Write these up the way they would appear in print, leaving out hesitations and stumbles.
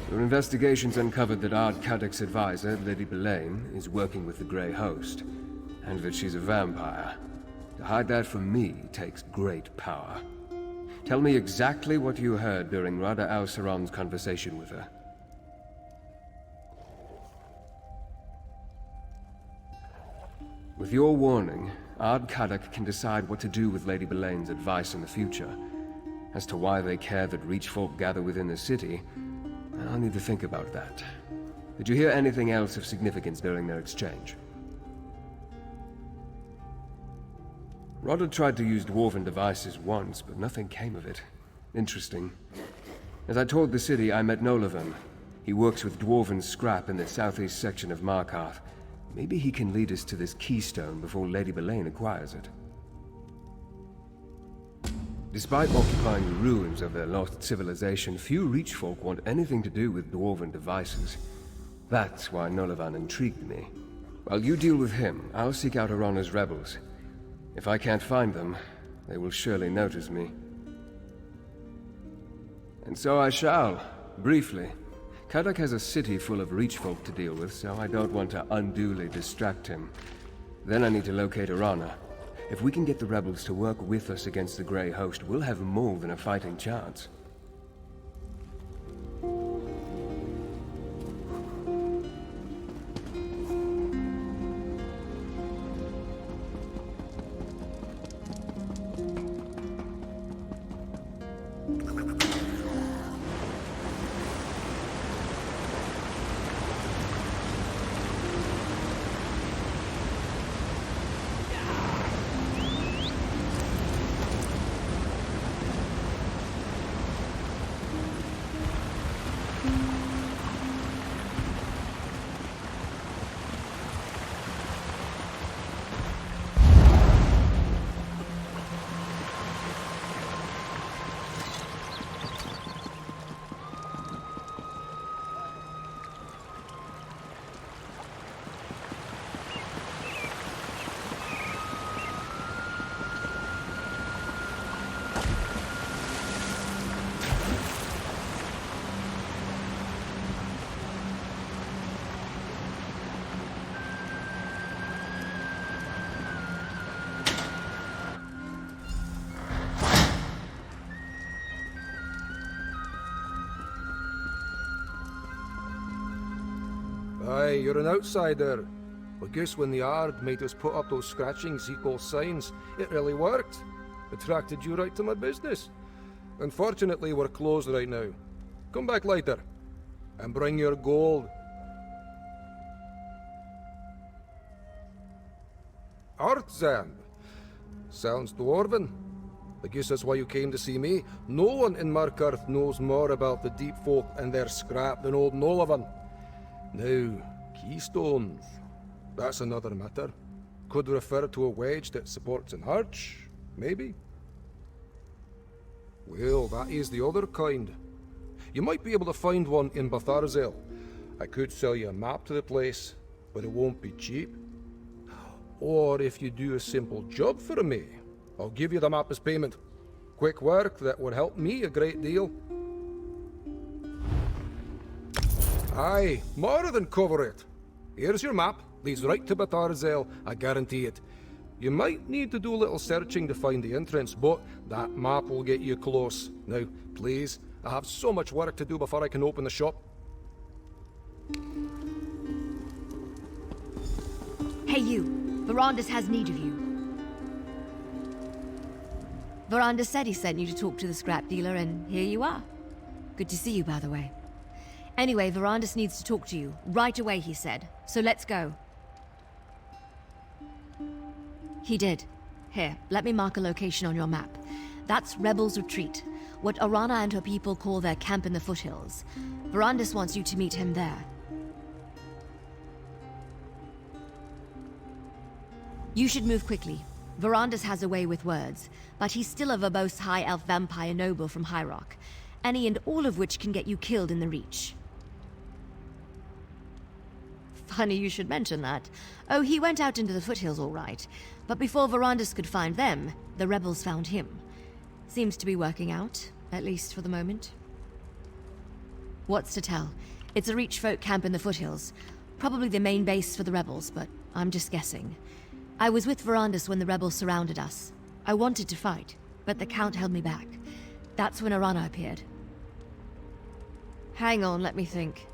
Your investigations uncovered that Ard Kadok's advisor, Lady Belaine, is working with the Grey Host, and that she's a vampire. To hide that from me takes great power. Tell me exactly what you heard during Rada al-Saran's conversation with her. With your warning, Ard Kadok can decide what to do with Lady Belaine's advice in the future. As to why they care that Reachfolk gather within the city, I'll need to think about that. Did you hear anything else of significance during their exchange? Rodder tried to use dwarven devices once, but nothing came of it. Interesting. As I toured the city, I met Nolavan. He works with dwarven scrap in the southeast section of Markarth. Maybe he can lead us to this keystone before Lady Belaine acquires it. Despite occupying the ruins of their lost civilization, few Reachfolk want anything to do with dwarven devices. That's why Nolavan intrigued me. While you deal with him, I'll seek out Arana's rebels. If I can't find them, they will surely notice me. And so I shall, briefly. Kadok has a city full of Reachfolk to deal with, so I don't want to unduly distract him. Then I need to locate Arana. If we can get the rebels to work with us against the Grey Host, we'll have more than a fighting chance. Aye, you're an outsider. I guess when the Ard made us put up those scratchings he calls signs, it really worked. Attracted you right to my business. Unfortunately, we're closed right now. Come back later, and bring your gold. Artzan. Sounds dwarven. I guess that's why you came to see me. No one in Markarth knows more about the deep folk and their scrap than old Nolavan. Now, keystones. That's another matter. Could refer to a wedge that supports an arch, maybe? Well, that is the other kind. You might be able to find one in Batharzel. I could sell you a map to the place, but it won't be cheap. Or if you do a simple job for me, I'll give you the map as payment. Quick work that would help me a great deal. Aye, more than cover it. Here's your map. Leads right to Batharzel, I guarantee it. You might need to do a little searching to find the entrance, but that map will get you close. Now, please, I have so much work to do before I can open the shop. Hey you, Verandis has need of you. Verandis said he sent you to talk to the scrap dealer, and here you are. Good to see you, by the way. Anyway, Verandis needs to talk to you. Right away, he said. So let's go. He did. Here, let me mark a location on your map. That's Rebel's Retreat, what Arana and her people call their camp in the foothills. Verandis wants you to meet him there. You should move quickly. Verandis has a way with words, but he's still a verbose high elf vampire noble from High Rock, any and all of which can get you killed in the Reach. Funny you should mention that. Oh, he went out into the foothills all right, but before Verandis could find them, the rebels found him. Seems to be working out, at least for the moment. What's to tell? It's a Reach folk camp in the foothills. Probably the main base for the rebels, but I'm just guessing. I was with Verandis when the rebels surrounded us. I wanted to fight, but the Count held me back. That's when Arana appeared. Hang on, let me think.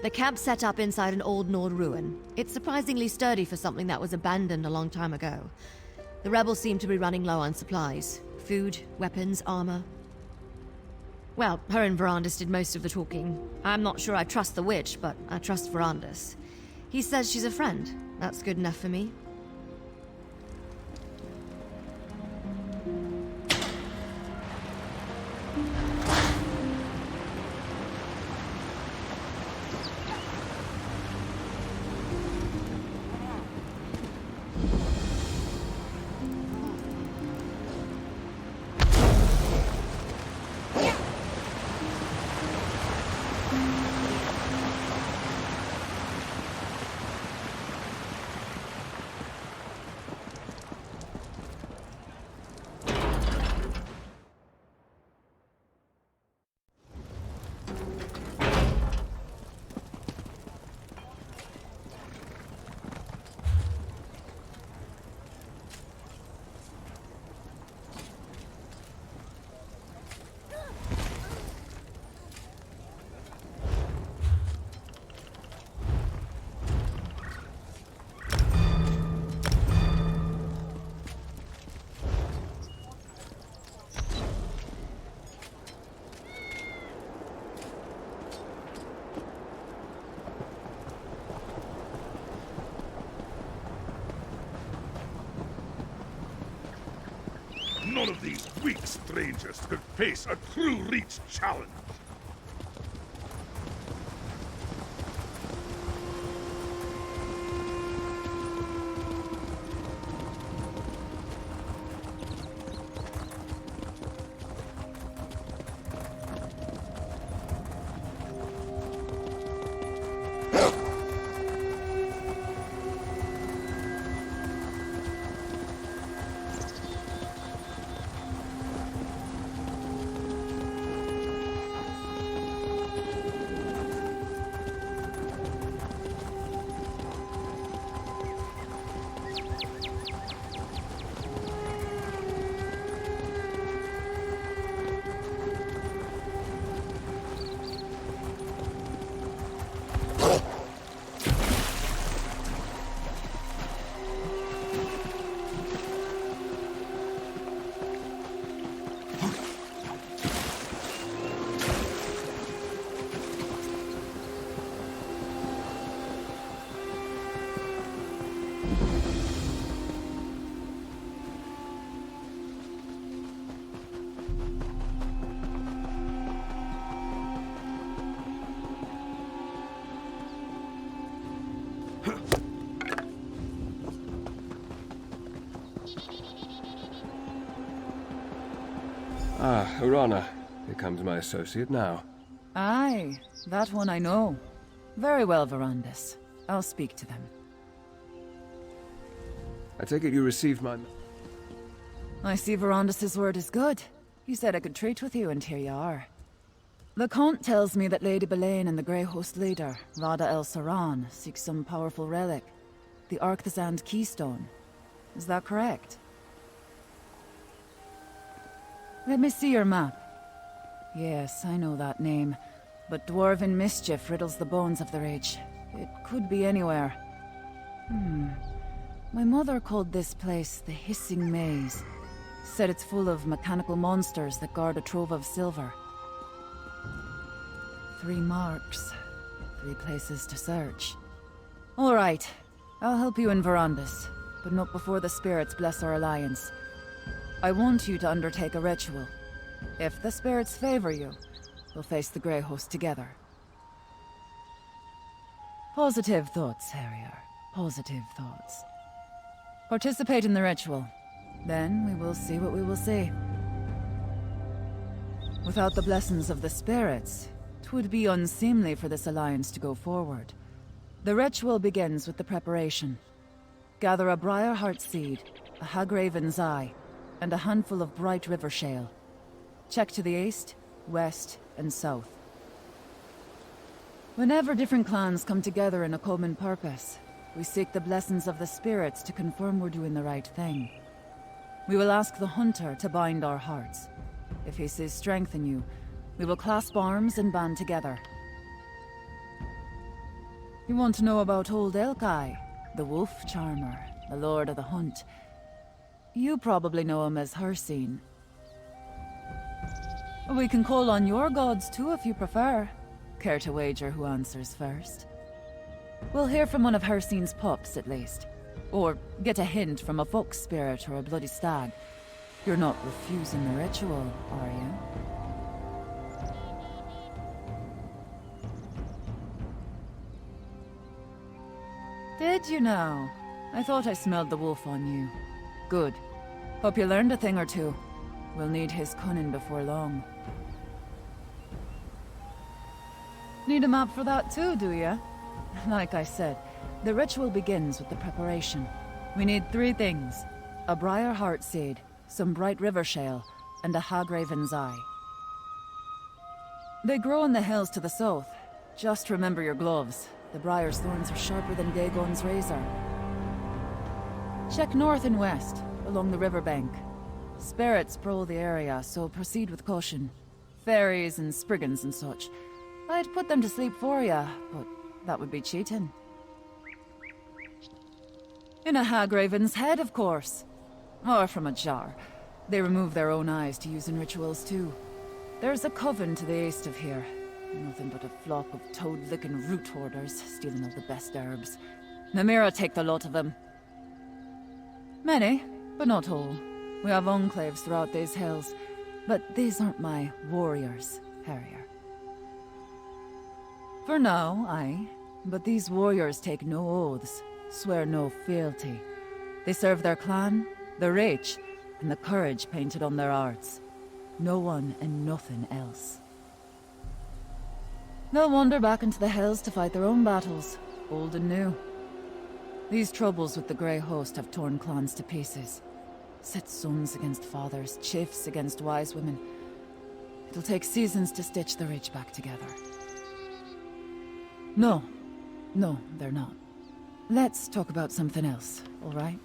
The camp's set up inside an old Nord ruin. It's surprisingly sturdy for something that was abandoned a long time ago. The rebels seem to be running low on supplies. Food, weapons, armor. Well, her and Verandis did most of the talking. I'm not sure I trust the witch, but I trust Verandis. He says she's a friend. That's good enough for me. None of these weak strangers could face a true Reach challenge. Ah, Arana. Here comes my associate now. Aye, that one I know. Very well, Verandis. I'll speak to them. I take it you received my... I see Verandis' word is good. He said I could treat with you, and here you are. The Count tells me that Lady Belaine and the Grey Host leader, Rada El Saran, seek some powerful relic. The Arcthazand Keystone. Is that correct? Let me see your map. Yes, I know that name. But dwarven mischief riddles the bones of the Reach. It could be anywhere. My mother called this place the Hissing Maze. Said it's full of mechanical monsters that guard a trove of silver. 3 marks. 3 places to search. All right. I'll help you in Verandis, but not before the spirits bless our alliance. I want you to undertake a ritual. If the spirits favor you, we'll face the Grey Host together. Positive thoughts, Harrier. Positive thoughts. Participate in the ritual. Then we will see what we will see. Without the blessings of the spirits, 'twould be unseemly for this alliance to go forward. The ritual begins with the preparation. Gather a Briarheart seed, a Hagraven's eye, and a handful of bright river shale. Check to the east, west, and south. Whenever different clans come together in a common purpose, we seek the blessings of the spirits to confirm we're doing the right thing. We will ask the Hunter to bind our hearts. If he sees strength in you, we will clasp arms and band together. You want to know about Old Elkai, the wolf charmer, the lord of the hunt. You probably know him as Hircine. We can call on your gods too if you prefer. Care to wager who answers first? We'll hear from one of Hircine's pups at least. Or get a hint from a fox spirit or a bloody stag. You're not refusing the ritual, are you? Did you now? I thought I smelled the wolf on you. Good. Hope you learned a thing or two. We'll need his cunning before long. Need a map for that too, do ya? Like I said, the ritual begins with the preparation. We need 3 things. A briar heart seed, some bright river shale, and a hagraven's eye. They grow in the hills to the south. Just remember your gloves. The briar's thorns are sharper than Dagon's razor. Check north and west, along the riverbank. Spirits prowl the area, so proceed with caution. Fairies and spriggans and such. I'd put them to sleep for ya, but that would be cheating. In a hagraven's head, of course. Or from a jar. They remove their own eyes to use in rituals too. There's a coven to the east of here. Nothing but a flock of toad-licking root hoarders, stealing all the best herbs. Namira take the lot of them. Many, but not all. We have enclaves throughout these hills. But these aren't my warriors, Harrier. For now, aye. But these warriors take no oaths, swear no fealty. They serve their clan, the Reich, and the courage painted on their hearts. No one and nothing else. They'll wander back into the hills to fight their own battles, old and new. These troubles with the Grey Host have torn clans to pieces. Set sons against fathers, chiefs against wise women. It'll take seasons to stitch the Reach back together. No, they're not. Let's talk about something else, all right?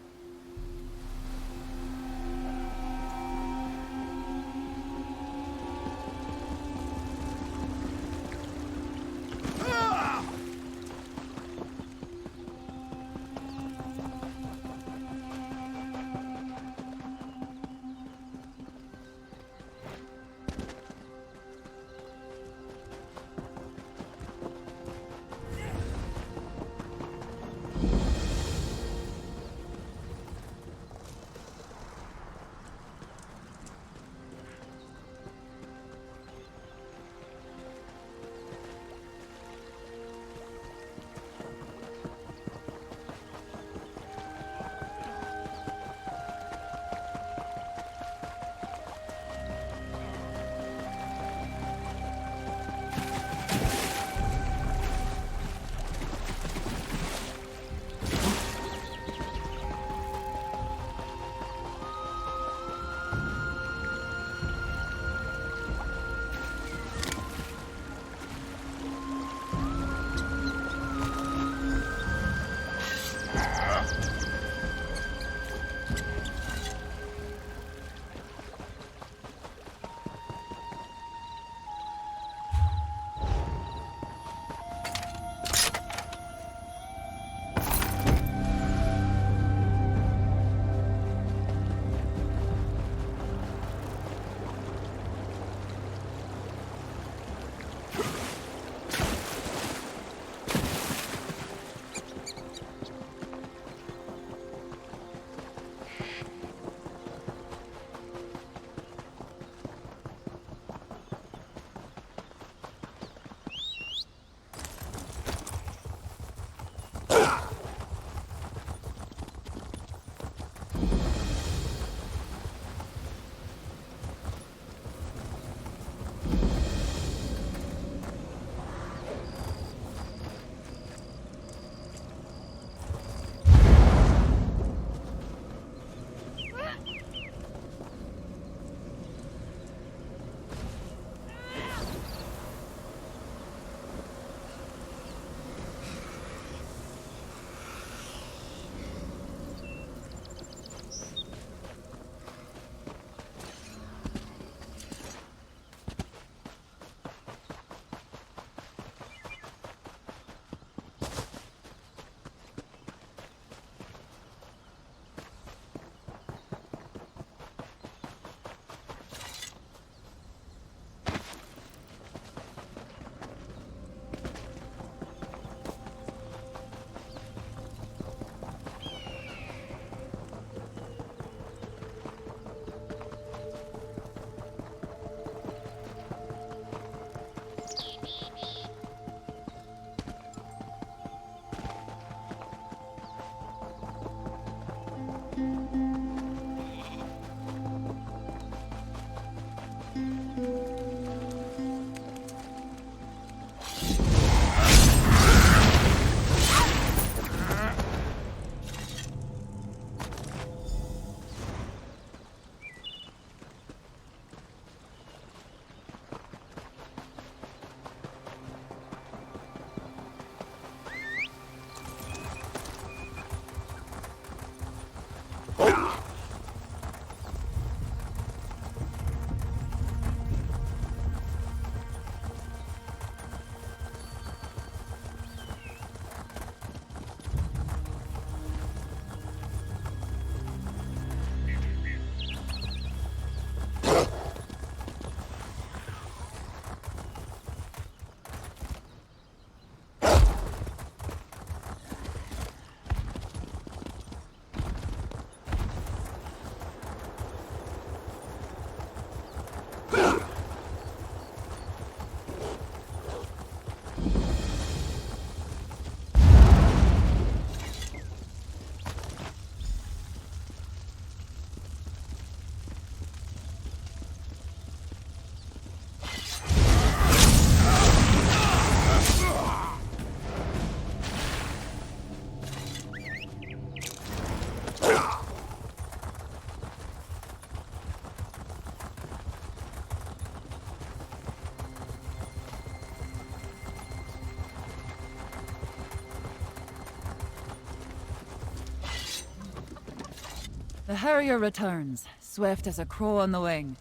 The Harrier returns, swift as a crow on the wing.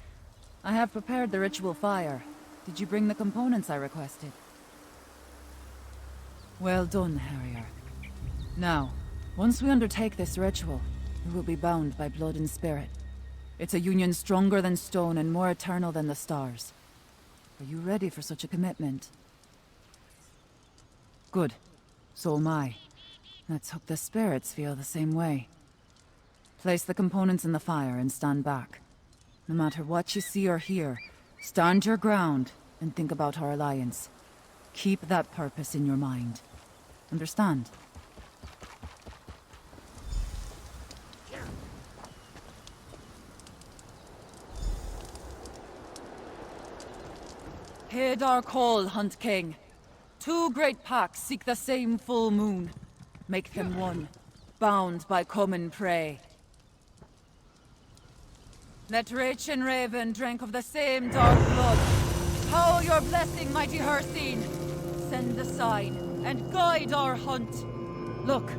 I have prepared the ritual fire. Did you bring the components I requested? Well done, Harrier. Now, once we undertake this ritual, we will be bound by blood and spirit. It's a union stronger than stone and more eternal than the stars. Are you ready for such a commitment? Good. So am I. Let's hope the spirits feel the same way. Place the components in the fire and stand back. No matter what you see or hear, stand your ground and think about our alliance. Keep that purpose in your mind. Understand? Heed our call, Hunt King. Two great packs seek the same full moon. Make them one, bound by common prey. Let Rach and Raven drink of the same dark blood. How your blessing, mighty Hircine. Send the sign and guide our hunt. Look,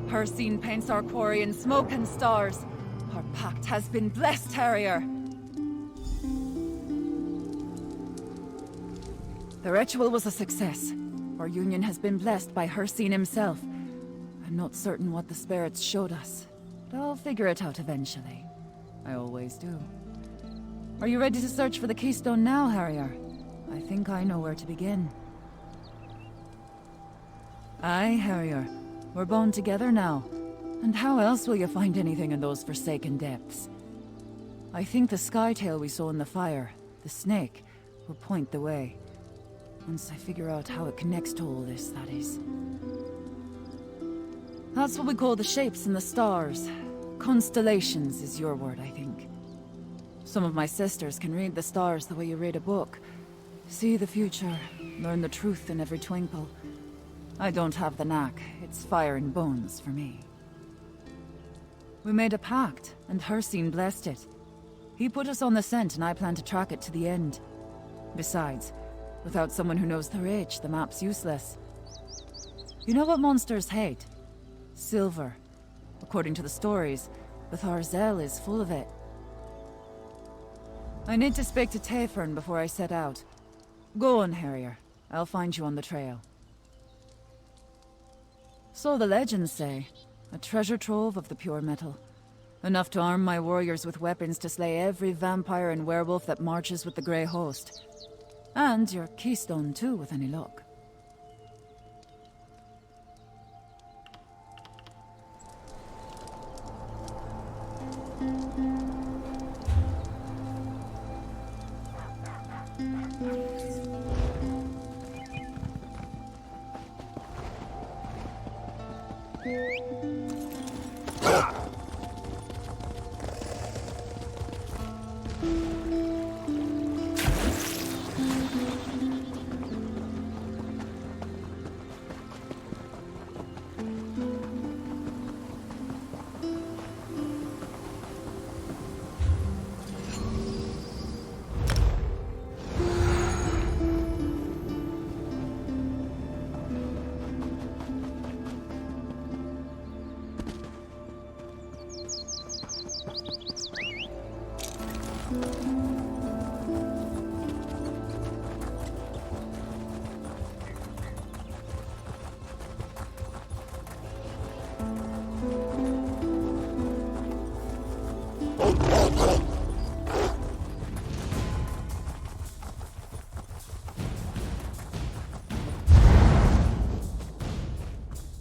Hircine paints our quarry in smoke and stars. Our pact has been blessed, Harrier. The ritual was a success. Our union has been blessed by Hircine himself. I'm not certain what the spirits showed us, but I'll figure it out eventually. I always do. Are you ready to search for the keystone now, Harrier? I think I know where to begin. Aye, Harrier. We're bound together now. And how else will you find anything in those forsaken depths? I think the skytail we saw in the fire, the snake, will point the way. Once I figure out how it connects to all this, that is. That's what we call the shapes in the stars. Constellations is your word, I think. Some of my sisters can read the stars the way you read a book. See the future, learn the truth in every twinkle. I don't have the knack. It's fire and bones for me. We made a pact, and Hircine blessed it. He put us on the scent, and I plan to track it to the end. Besides, without someone who knows their age, the map's useless. You know what monsters hate? Silver. According to the stories, the Tharzel is full of it. I need to speak to Tayfern before I set out. Go on, Harrier. I'll find you on the trail. So the legends say. A treasure trove of the pure metal. Enough to arm my warriors with weapons to slay every vampire and werewolf that marches with the Grey Host. And your keystone too, with any luck.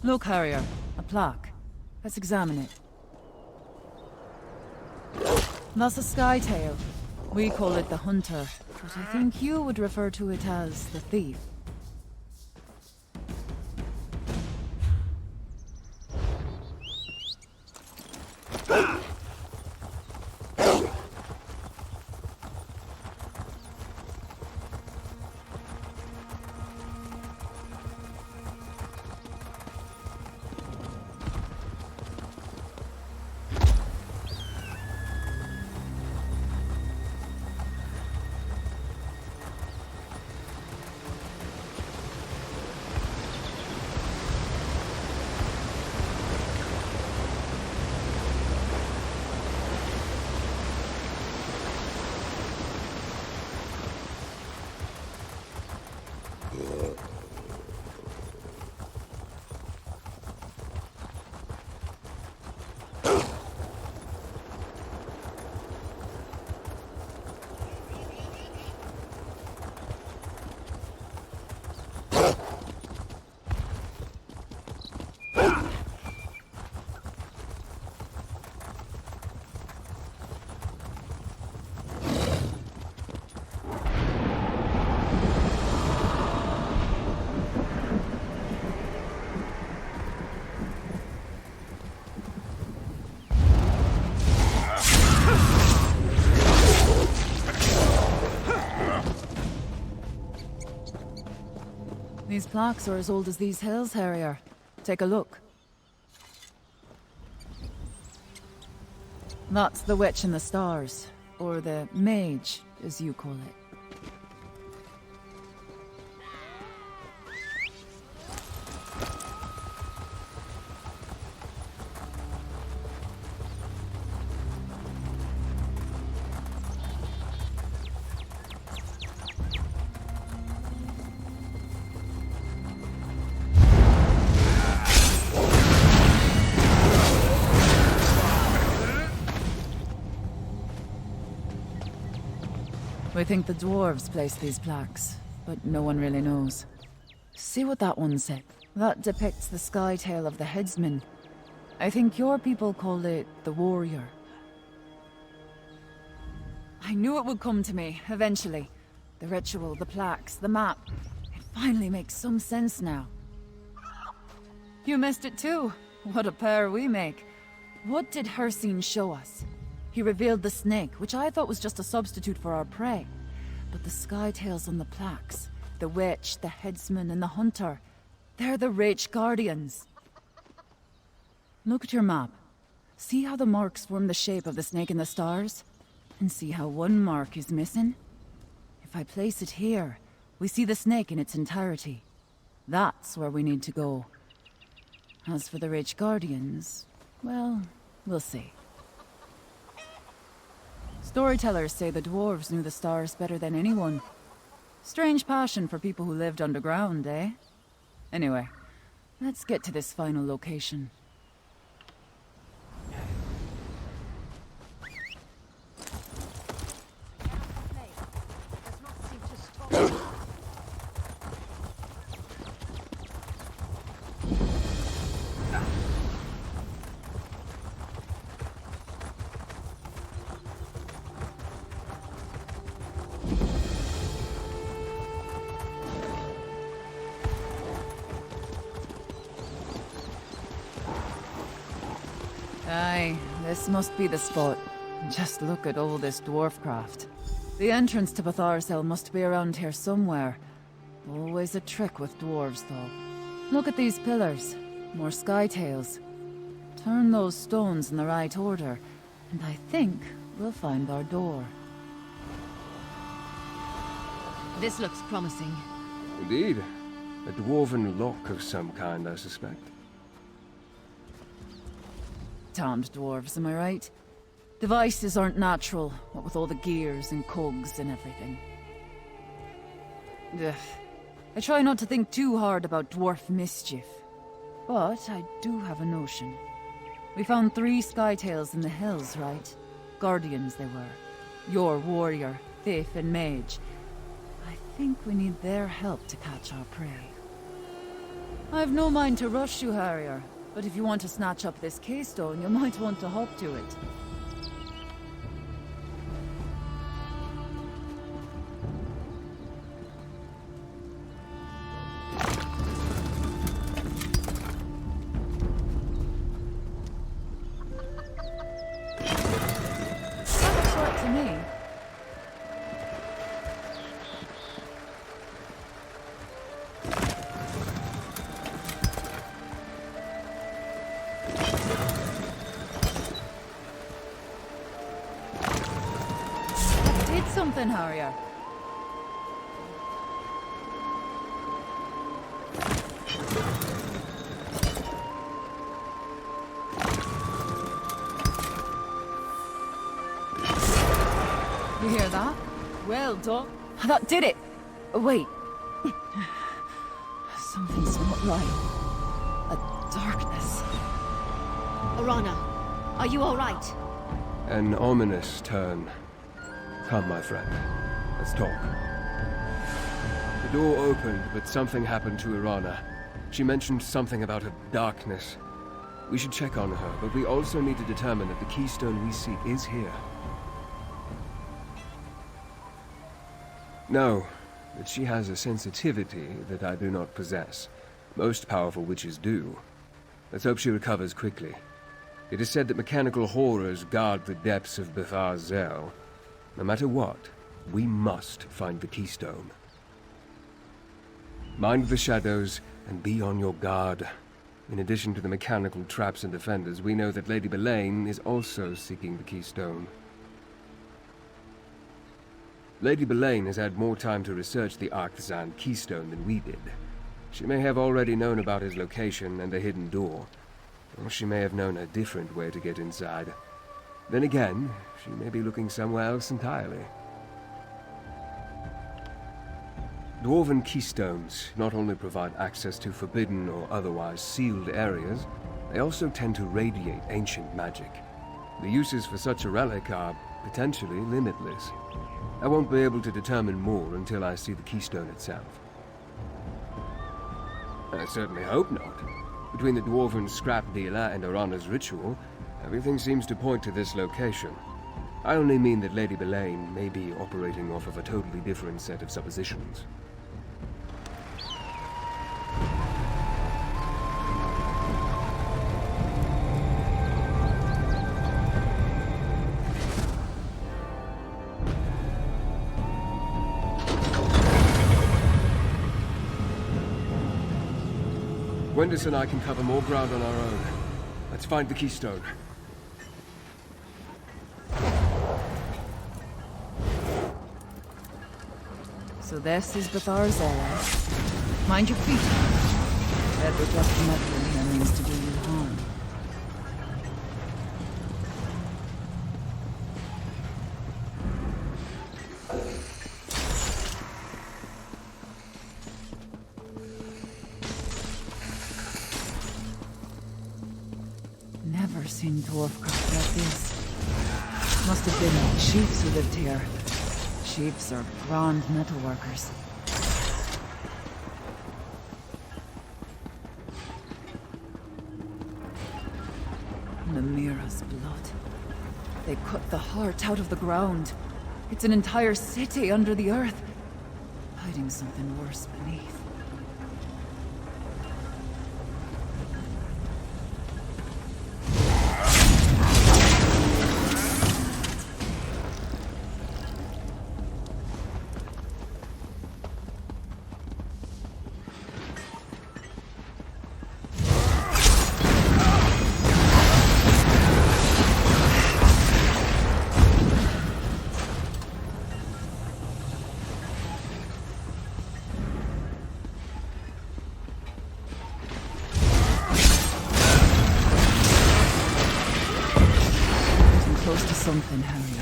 Look, Harrier. A plaque. Let's examine it. That's a skytail. We call it the Hunter, but I think you would refer to it as the Thief. These plaques are as old as these hills, Harrier. Take a look. That's the Witch in the Stars, or the Mage, as you call it. We think the dwarves placed these plaques, but no one really knows. See what that one said? That depicts the skytail of the headsman. I think your people call it the warrior. I knew it would come to me, eventually. The ritual, the plaques, the map. It finally makes some sense now. You missed it too. What a pair we make. What did Hircine show us? He revealed the snake, which I thought was just a substitute for our prey. But the skytails on the plaques, the witch, the headsman, and the hunter, they're the Wraith Guardians. Look at your map. See how the marks form the shape of the snake in the stars? And see how one mark is missing? If I place it here, we see the snake in its entirety. That's where we need to go. As for the Wraith Guardians, well, we'll see. Storytellers say the dwarves knew the stars better than anyone. Strange passion for people who lived underground, eh? Anyway, let's get to this final location. Aye, this must be the spot. Just look at all this dwarfcraft. The entrance to Batharsel must be around here somewhere. Always a trick with dwarves, though. Look at these pillars. More skytails. Turn those stones in the right order, and I think we'll find our door. This looks promising. Indeed. A dwarven lock of some kind, I suspect. Damned dwarves, am I right? Devices aren't natural, what with all the gears and cogs and everything. Ugh. I try not to think too hard about dwarf mischief. But I do have a notion. We found 3 skytails in the hills, right? Guardians they were. Your warrior, thief, and mage. I think we need their help to catch our prey. I've no mind to rush you, Harrier. But if you want to snatch up this keystone, you might want to hop to it. That looks right to me. Did something, Harrier. You hear that? Well done. That did it! Wait. Something's not right. A darkness. Orana, are you alright? An ominous turn. Come, my friend. Let's talk. The door opened, but something happened to Irana. She mentioned something about a darkness. We should check on her, but we also need to determine that the keystone we seek is here. No, but she has a sensitivity that I do not possess. Most powerful witches do. Let's hope she recovers quickly. It is said that mechanical horrors guard the depths of Bethar's Zell. No matter what, we must find the keystone. Mind the shadows and be on your guard. In addition to the mechanical traps and defenders, we know that Lady Belaine is also seeking the keystone. Lady Belaine has had more time to research the Arthzan keystone than we did. She may have already known about his location and the hidden door. Or she may have known a different way to get inside. Then again, she may be looking somewhere else entirely. Dwarven keystones not only provide access to forbidden or otherwise sealed areas, they also tend to radiate ancient magic. The uses for such a relic are potentially limitless. I won't be able to determine more until I see the keystone itself. I certainly hope not. Between the Dwarven scrap dealer and Orana's ritual, everything seems to point to this location. I only mean that Lady Belaine may be operating off of a totally different set of suppositions. Wendis and I can cover more ground on our own. Let's find the keystone. So this is Bethar's Zell. Mind your feet. Ever just meddling here means to do you harm. Never seen dwarfcraft like this. Must have been chiefs who lived here. Chiefs are grand metalworkers. Namira's blood. They cut the heart out of the ground. It's an entire city under the earth, hiding something worse beneath. Close to something, Harrier.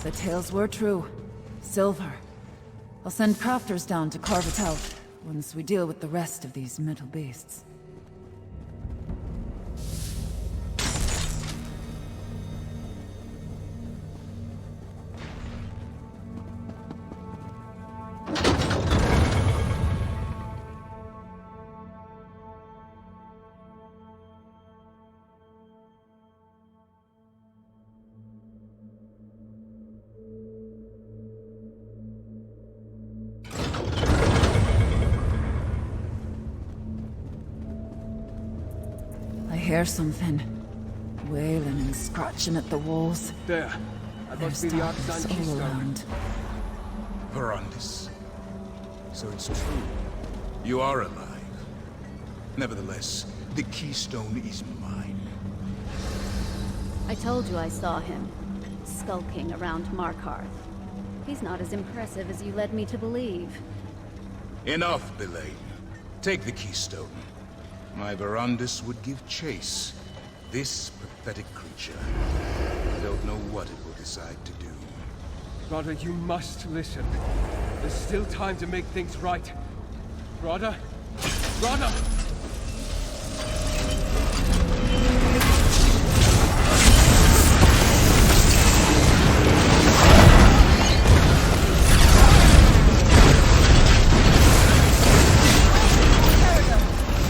the tales were true. Silver. I'll send crafters down to carve it out, once we deal with the rest of these metal beasts. I hear something. Wailing and scratching at the walls. There. That must be the Darkness Artisan all keystone. around. Verandis. So it's true. You are alive. Nevertheless, the keystone is mine. I told you I saw him, skulking around Markarth. He's not as impressive as you led me to believe. Enough, Belaine. Take the keystone. My Verandis would give chase. This pathetic creature. I don't know what it will decide to do. Rada, you must listen. There's still time to make things right. Rada? Rada!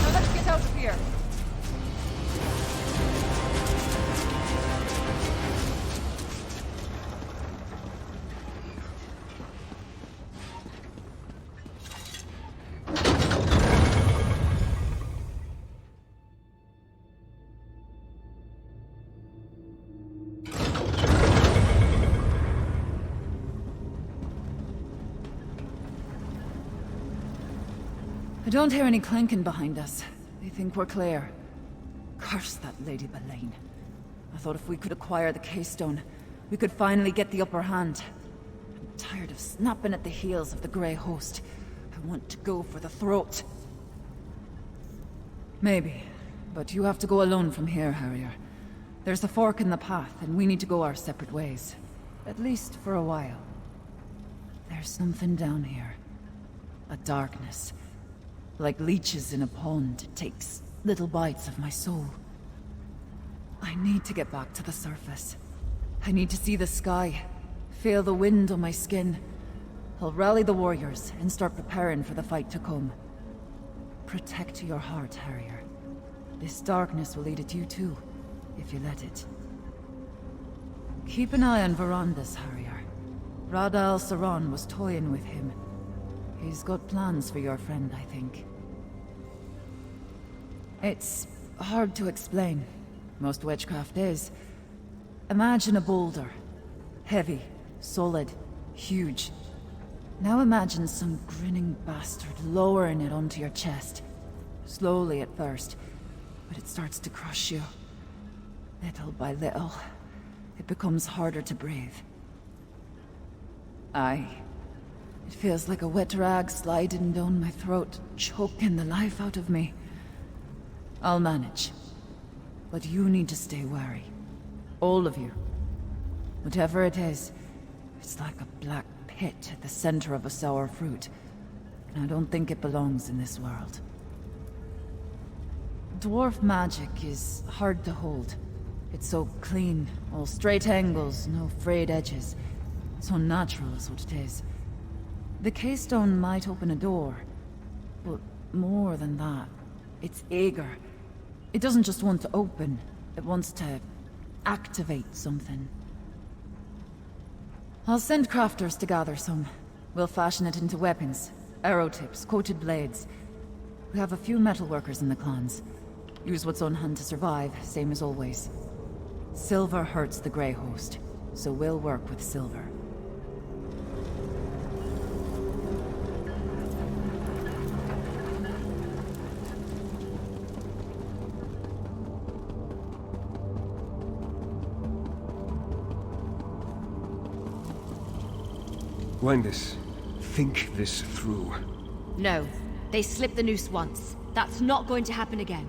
Now let's get out of here. I don't hear any clanking behind us. They think we're clear. Curse that Lady Belaine. I thought if we could acquire the keystone, we could finally get the upper hand. I'm tired of snapping at the heels of the Grey Host. I want to go for the throat. Maybe, but you have to go alone from here, Harrier. There's a fork in the path, and we need to go our separate ways. At least for a while. There's something down here. A darkness. Like leeches in a pond, it takes little bites of my soul. I need to get back to the surface. I need to see the sky, feel the wind on my skin. I'll rally the warriors and start preparing for the fight to come. Protect your heart, Harrier. This darkness will eat at you too, if you let it. Keep an eye on Verandis, Harrier. Rada al-Saran was toying with him. He's got plans for your friend, I think. It's hard to explain. Most witchcraft is. Imagine a boulder. Heavy, solid, huge. Now imagine some grinning bastard lowering it onto your chest. Slowly at first, but it starts to crush you. Little by little, it becomes harder to breathe. Aye. It feels like a wet rag sliding down my throat, choking the life out of me. I'll manage. But you need to stay wary. All of you. Whatever it is, it's like a black pit at the center of a sour fruit. And I don't think it belongs in this world. Dwarf magic is hard to hold. It's so clean, all straight angles, no frayed edges. So natural is what it is. The keystone might open a door, but more than that, it's eager. It doesn't just want to open, it wants to activate something. I'll send crafters to gather some. We'll fashion it into weapons, arrow tips, coated blades. We have a few metalworkers in the clans. Use what's on hand to survive, same as always. Silver hurts the Grey Host, so we'll work with silver. Wendis, think this through. No. They slipped the noose once. That's not going to happen again.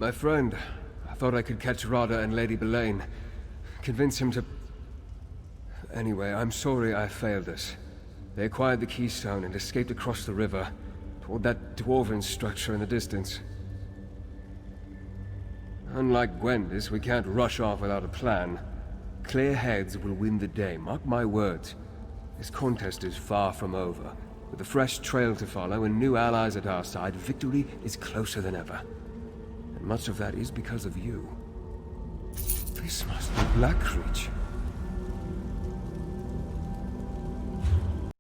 My friend. I thought I could catch Rada and Lady Belaine. Convince him to... Anyway, I'm sorry I failed us. They acquired the Keystone and escaped across the river, toward that dwarven structure in the distance. Unlike Gwendis, we can't rush off without a plan. Clear heads will win the day, mark my words. This contest is far from over. With a fresh trail to follow and new allies at our side, victory is closer than ever. And much of that is because of you. This must be Blackreach.